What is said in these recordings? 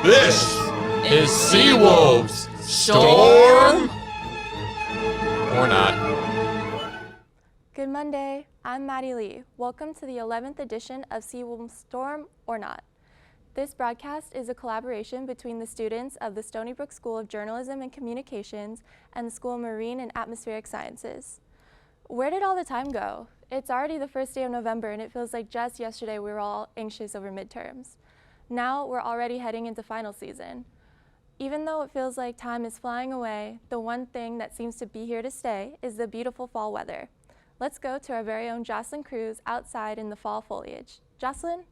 This is Seawolves Storm or Not. Good Monday, I'm Maddie Lee. Welcome to the 11th edition of Seawolves Storm or Not. This broadcast is a collaboration between the students of the Stony Brook School of Journalism and Communications and the School of Marine and Atmospheric Sciences. Where did all the time go? It's already the first day of November and it feels like just yesterday we were all anxious over midterms. Now we're already heading into final season. Even though it feels like time is flying away, the one thing that seems to be here to stay is the beautiful fall weather. Let's go to our very own Jocelyn Cruz outside in the fall foliage. Jocelyn?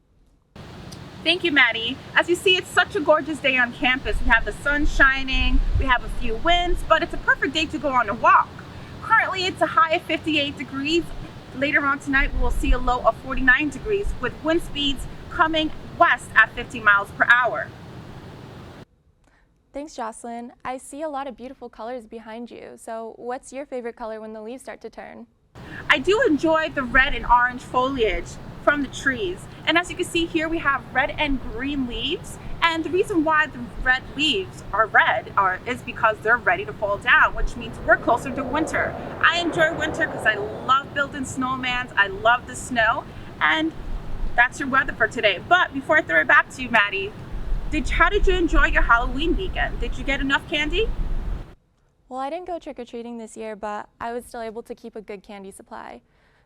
Thank you, Maddie. As you see, it's such a gorgeous day on campus. We have the sun shining, we have a few winds, but it's a perfect day to go on a walk. Currently, it's a high of 58 degrees. Later on tonight, we will see a low of 49 degrees with wind speeds coming west at 50 miles per hour. Thanks, Jocelyn. I see a lot of beautiful colors behind you. So what's your favorite color when the leaves start to turn? I do enjoy the red and orange foliage from the trees. And as you can see here, we have red and green leaves. And the reason why the red leaves are red is because they're ready to fall down, which means we're closer to winter. I enjoy winter because I love building snowmans. I love the snow. And that's your weather for today. But before I throw it back to you, Maddie, how did you enjoy your Halloween weekend? Did you get enough candy? Well, I didn't go trick-or-treating this year, but I was still able to keep a good candy supply.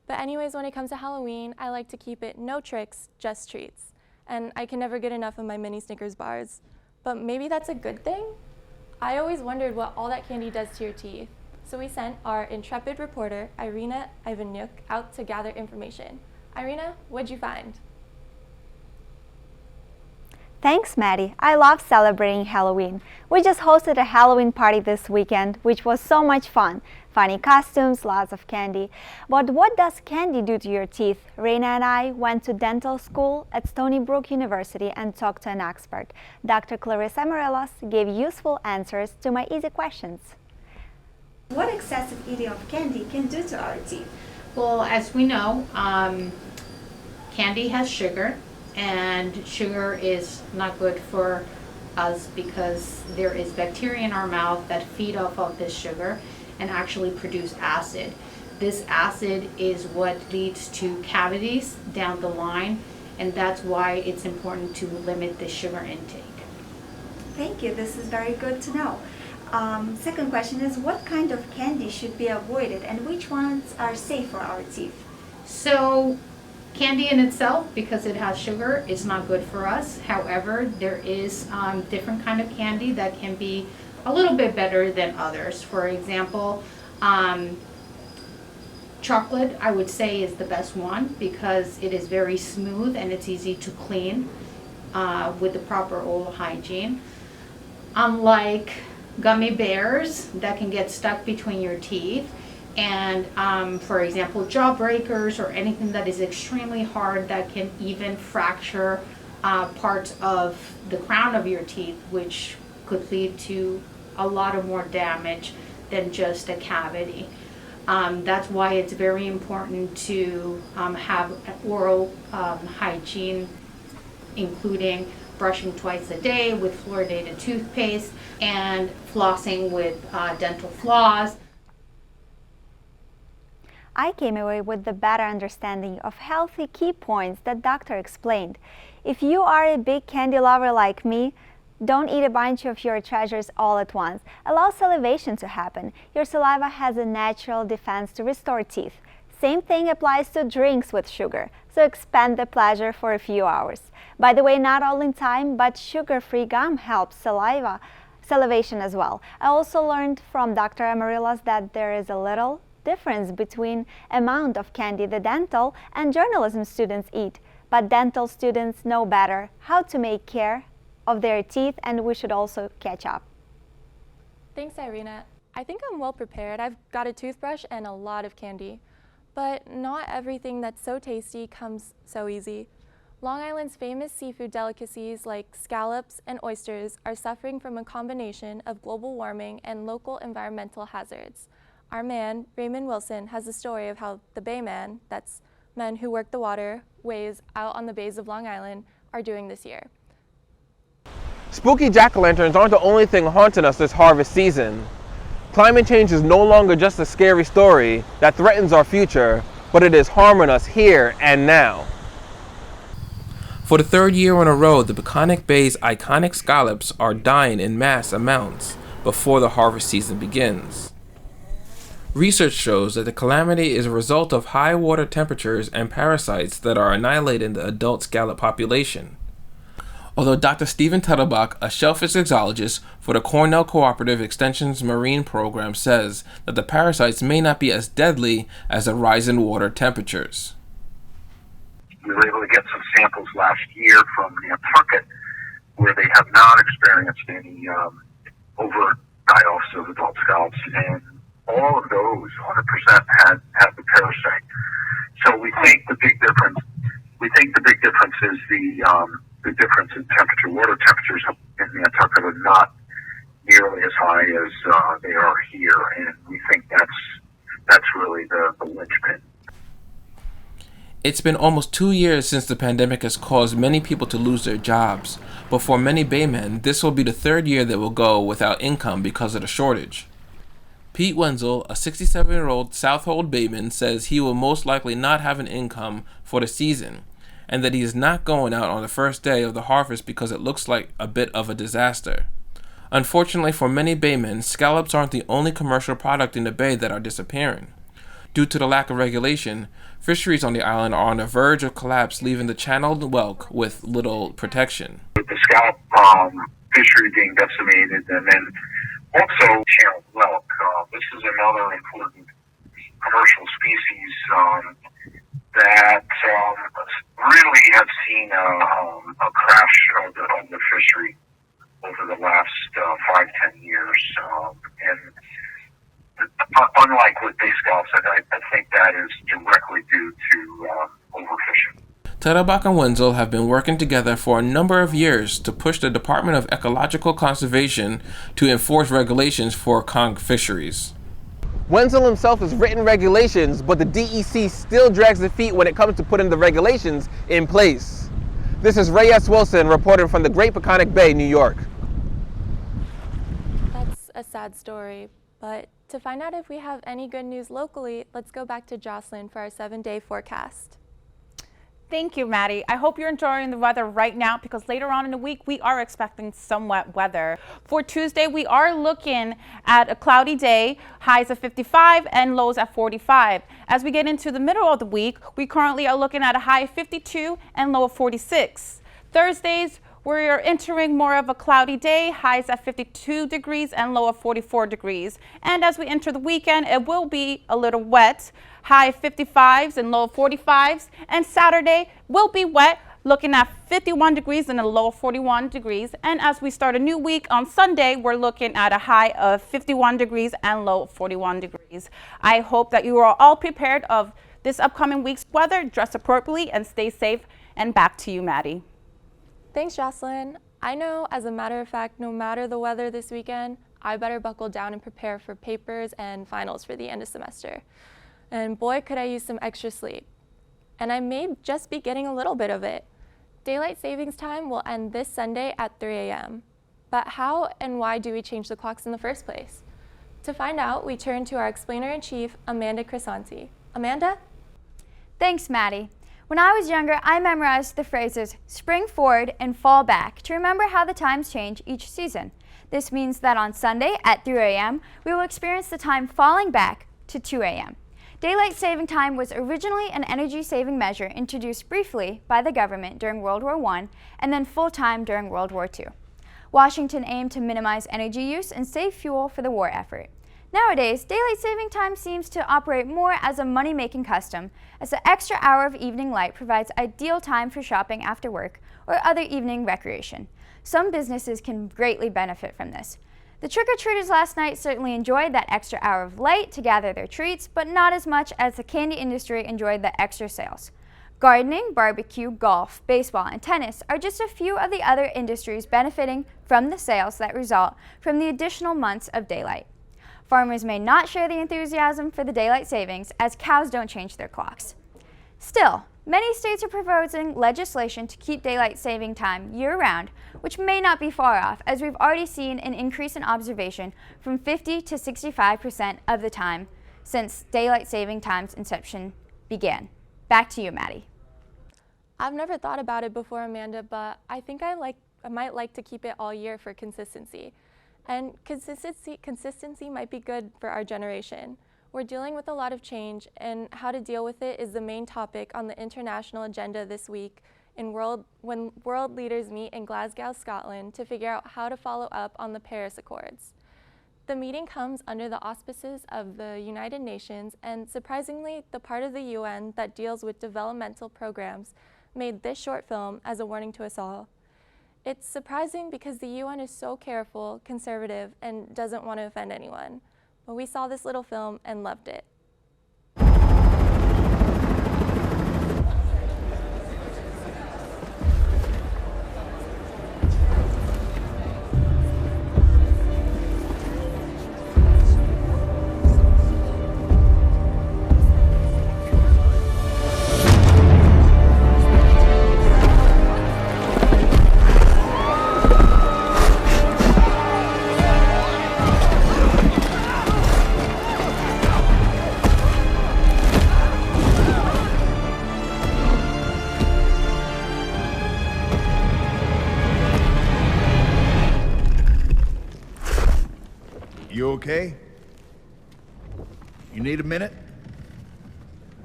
But anyways, when it comes to Halloween, I like to keep it no tricks, just treats. And I can never get enough of my mini Snickers bars. But maybe that's a good thing? I always wondered what all that candy does to your teeth. So we sent our intrepid reporter, Irina Ivanuk, out to gather information. Irina, what'd you find? Thanks, Maddie. I love celebrating Halloween. We just hosted a Halloween party this weekend, which was so much fun. Funny costumes, lots of candy. But what does candy do to your teeth? Reina and I went to dental school at Stony Brook University and talked to an expert. Dr. Clarissa Morelos gave useful answers to my easy questions. What excessive eating of candy can do to our teeth? Well, as we know, candy has sugar, and sugar is not good for us because there is bacteria in our mouth that feed off of this sugar and actually produce acid. This acid is what leads to cavities down the line, and that's why it's important to limit the sugar intake. Thank you. This is very good to know. Second question is, what kind of candy should be avoided and which ones are safe for our teeth? So candy in itself, because it has sugar, is not good for us. However, there is different kind of candy that can be a little bit better than others. For example, chocolate, I would say, is the best one because it is very smooth and it's easy to clean with the proper oral hygiene. Unlike gummy bears that can get stuck between your teeth, and for example, jawbreakers or anything that is extremely hard that can even fracture parts of the crown of your teeth, which could lead to a lot of more damage than just a cavity. That's why it's very important to have oral hygiene, including brushing twice a day with fluoridated toothpaste and flossing with dental floss. I came away with the better understanding of healthy key points that doctor explained. If you are a big candy lover like me, don't eat a bunch of your treasures all at once. Allow salivation to happen. Your saliva has a natural defense to restore teeth. Same thing applies to drinks with sugar, so expand the pleasure for a few hours. By the way, not all in time, but sugar-free gum helps salivation as well. I also learned from Dr. Amarillas that there is a little difference between amount of candy the dental and journalism students eat, but dental students know better how to make care of their teeth, and we should also catch up. Thanks, Irina. I think I'm well prepared. I've got a toothbrush and a lot of candy. But not everything that's so tasty comes so easy. Long Island's famous seafood delicacies like scallops and oysters are suffering from a combination of global warming and local environmental hazards. Our man, Raymond Wilson, has a story of how the baymen, that's men who work the waterways out on the bays of Long Island, are doing this year. Spooky jack-o'-lanterns aren't the only thing haunting us this harvest season. Climate change is no longer just a scary story that threatens our future, but it is harming us here and now. For the third year in a row, the Peconic Bay's iconic scallops are dying in mass amounts before the harvest season begins. Research shows that the calamity is a result of high water temperatures and parasites that are annihilating the adult scallop population. Although Dr. Stephen Tuttlebach, a shellfish exologist for the Cornell Cooperative Extension's Marine Program, says that the parasites may not be as deadly as the rise in water temperatures. We were able to get some samples last year from Nantucket where they have not experienced any overt die-offs of adult scallops, and all of those 100% had the parasite. So we think the big difference is the difference in temperature. Water temperatures in Nantucket are not nearly as high as they are here, and we think that's really the linchpin. It's been almost 2 years since the pandemic has caused many people to lose their jobs, but for many baymen, this will be the third year that will go without income because of the shortage. Pete Wenzel, a 67-year-old Southold bayman, says he will most likely not have an income for the season, and that he is not going out on the first day of the harvest because it looks like a bit of a disaster. Unfortunately for many baymen, scallops aren't the only commercial product in the bay that are disappearing. Due to the lack of regulation, fisheries on the island are on the verge of collapse, leaving the channeled whelk with little protection. With the scallop fishery being decimated, and then also channeled whelk, this is another important commercial species that really have seen a crash of the fishery over the last 5-10 years. And unlike with bay scallops, I think that is directly due to overfishing. Tuttlebach and Wenzel have been working together for a number of years to push the Department of Ecological Conservation to enforce regulations for conch fisheries. Wenzel himself has written regulations, but the DEC still drags their feet when it comes to putting the regulations in place. This is Ray S. Wilson reporting from the Great Peconic Bay, New York. That's a sad story, but to find out if we have any good news locally, let's go back to Jocelyn for our 7-day forecast. Thank you, Maddie. I hope you're enjoying the weather right now because later on in the week, we are expecting some wet weather. For Tuesday, we are looking at a cloudy day, highs of 55 and lows at 45. As we get into the middle of the week, we currently are looking at a high of 52 and low of 46. Thursdays, we're entering more of a cloudy day, highs at 52 degrees and low of 44 degrees. And as we enter the weekend, it will be a little wet, high 55s and low 45s. And Saturday will be wet, looking at 51 degrees and a low of 41 degrees. And as we start a new week on Sunday, we're looking at a high of 51 degrees and low of 41 degrees. I hope that you are all prepared of this upcoming week's weather, dress appropriately and stay safe. And back to you, Maddie. Thanks, Jocelyn. I know, as a matter of fact, no matter the weather this weekend, I better buckle down and prepare for papers and finals for the end of semester. And boy, could I use some extra sleep. And I may just be getting a little bit of it. Daylight savings time will end this Sunday at 3 a.m. But how and why do we change the clocks in the first place? To find out, we turn to our explainer-in-chief, Amanda Crisanti. Amanda? Thanks, Maddie. When I was younger, I memorized the phrases spring forward and fall back to remember how the times change each season. This means that on Sunday at 3 a.m., we will experience the time falling back to 2 a.m. Daylight saving time was originally an energy-saving measure introduced briefly by the government during World War I and then full-time during World War II. Washington aimed to minimize energy use and save fuel for the war effort. Nowadays, daylight saving time seems to operate more as a money-making custom, as the extra hour of evening light provides ideal time for shopping after work or other evening recreation. Some businesses can greatly benefit from this. The trick-or-treaters last night certainly enjoyed that extra hour of light to gather their treats, but not as much as the candy industry enjoyed the extra sales. Gardening, barbecue, golf, baseball, and tennis are just a few of the other industries benefiting from the sales that result from the additional months of daylight. Farmers may not share the enthusiasm for the daylight savings as cows don't change their clocks. Still, Many states are proposing legislation to keep daylight saving time year-round, which may not be far off, as we've already seen an increase in observation from 50 to 65% of the time since daylight saving time's inception began. Back to you, Maddie. I've never thought about it before, Amanda, but I think I might like to keep it all year for consistency. And consistency might be good for our generation. We're dealing with a lot of change, and how to deal with it is the main topic on the international agenda this week when world leaders meet in Glasgow, Scotland, to figure out how to follow up on the Paris Accords. The meeting comes under the auspices of the United Nations, and surprisingly, the part of the UN that deals with developmental programs made this short film as a warning to us all. It's surprising because the UN is so careful, conservative, and doesn't want to offend anyone. But we saw this little film and loved it. You okay? You need a minute?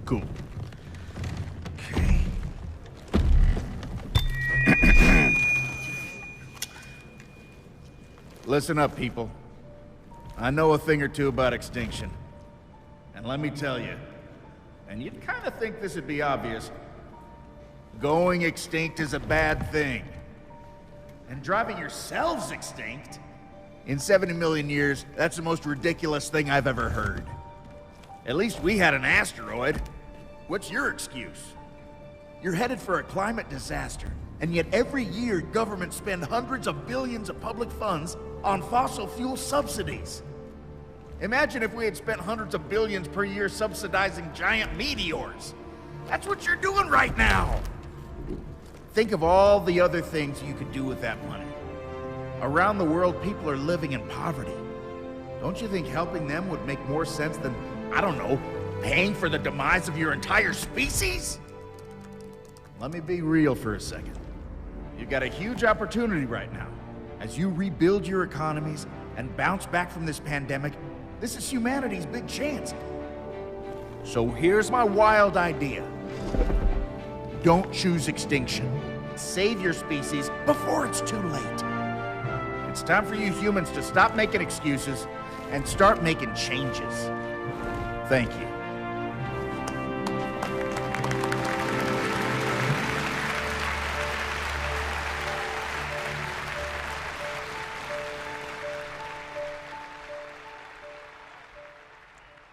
Cool. Okay. Listen up, people. I know a thing or two about extinction. And let me tell you, and you'd kind of think this would be obvious, going extinct is a bad thing. And driving yourselves extinct? In 70 million years, that's the most ridiculous thing I've ever heard. At least we had an asteroid. What's your excuse? You're headed for a climate disaster, and yet every year governments spend hundreds of billions of public funds on fossil fuel subsidies. Imagine if we had spent hundreds of billions per year subsidizing giant meteors. That's what you're doing right now. Think of all the other things you could do with that money. Around the world, people are living in poverty. Don't you think helping them would make more sense than, I don't know, paying for the demise of your entire species? Let me be real for a second. You've got a huge opportunity right now. As you rebuild your economies and bounce back from this pandemic, this is humanity's big chance. So here's my wild idea. Don't choose extinction. Save your species before it's too late. It's time for you humans to stop making excuses and start making changes. Thank you.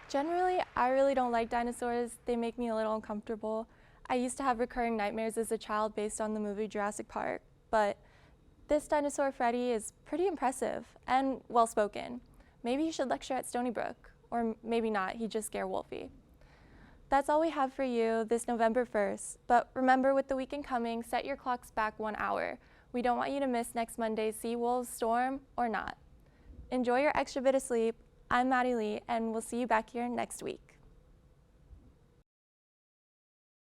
Generally, I really don't like dinosaurs. They make me a little uncomfortable. I used to have recurring nightmares as a child based on the movie Jurassic Park, but this dinosaur Freddy is pretty impressive and well-spoken. Maybe he should lecture at Stony Brook, or maybe not, he'd just scare Wolfie. That's all we have for you this November 1st, but remember, with the weekend coming, set your clocks back 1 hour. We don't want you to miss next Monday's Seawolves Storm or Not. Enjoy your extra bit of sleep. I'm Maddie Lee, and we'll see you back here next week.